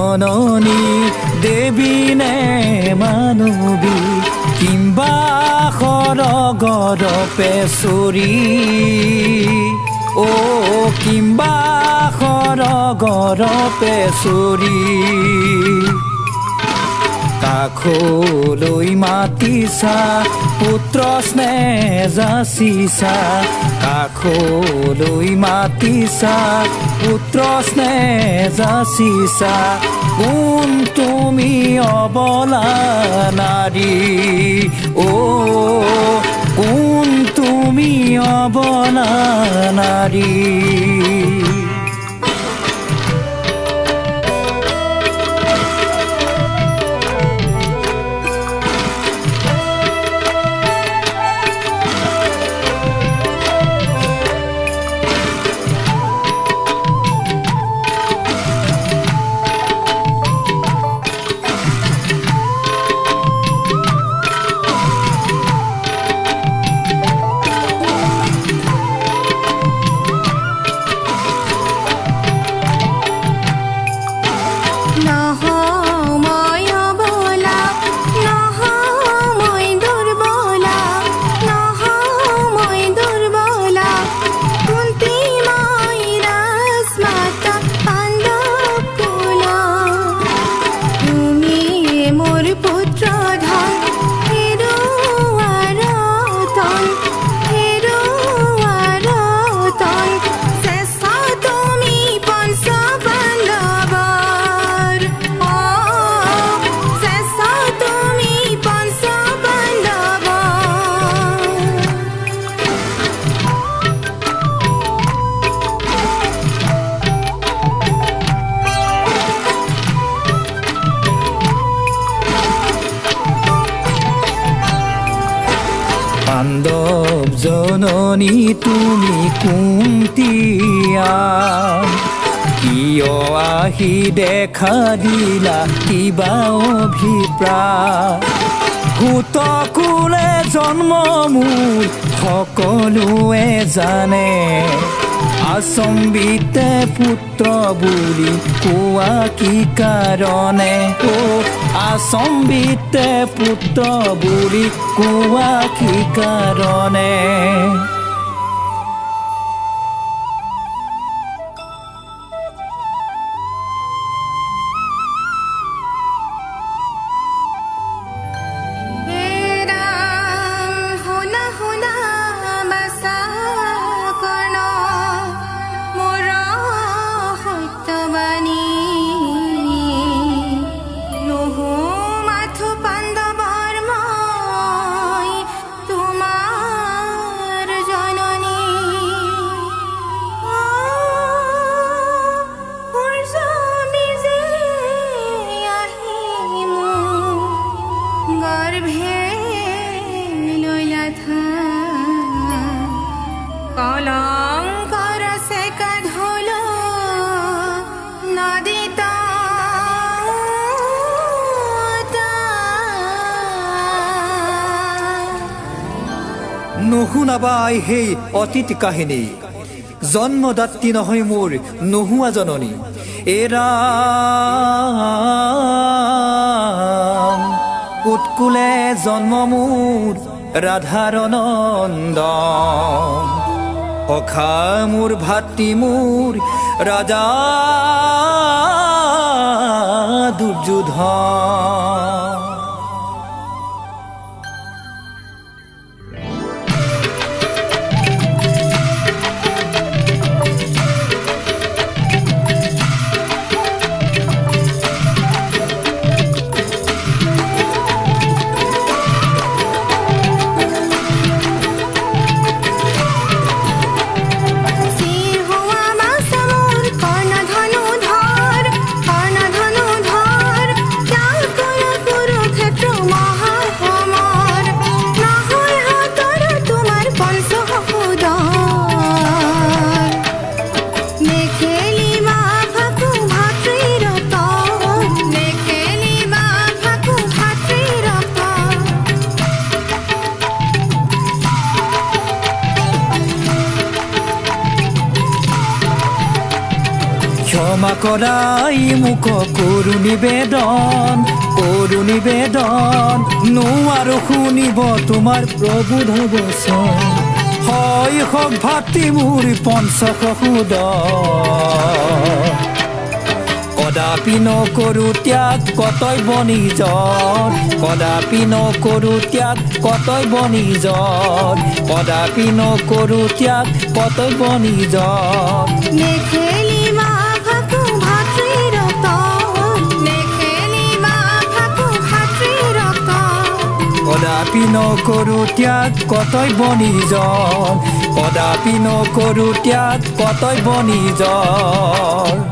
জননী দেৱী নে মানৱী কিম্বা সৰগৰ পেচৰি কিম্বা সৰগৰ পেচৰি কাষলৈ মাতিছা পুত্ৰ স্নেহ যাচিছা কাষলৈ মাতিছা পুত্ৰ স্নেহ যাচিছা কোন তুমি অবলা নাৰী কোন তুমি অবলা নাৰী পাণ্ডৱ জননী তুমি কুন্তিয়া কিয় আহি দেখা দিলা কিবা অভিপ্ৰায় ভূতকুলে জন্ম মোৰ সকলোৱে জানে আচম্বিতে পুত্ৰ বুলি কোৱা কি কাৰণে আচম্বিতে পুত্ৰ বুলি কোৱা কি কাৰণে নুশুনাবাই সেই অতীত কাহিনী জন্মদাত্ৰী নহয় মোৰ নোহোৱা জননী উৎকুলে জন্ম মোৰ ৰাধাৰ নন্দন সখা মোৰ ভাতৃ মোৰ ৰাজা দুৰ্যোধন কৰ্ণধনুধৰ কৰাই মুখ কৰো নিবেদন নোৱাৰো শুনিব তোমাৰ প্ৰভুধ বচন হয় হওক ভাতৃ মোৰ পঞ্চসুদ কদাপি নকৰো ত্যাগ কৰ্তব্য নিজৰ কদাপি নকৰো ত্যাগ কৰ্তব্য নিজৰ কদাপি নকৰো ত্যাগ কৰ্তব্য নিজৰ নেখেলিবা ভাকু ভাতৃৰ ৰক্ত নেখেলিবা ভাকু ভাতৃৰ ৰক্ত কদাপি নকৰো ত্যাগ কৰ্তব্য নিজৰ কদাপি নকৰো ত্যাগ কৰ্তব্য নিজৰ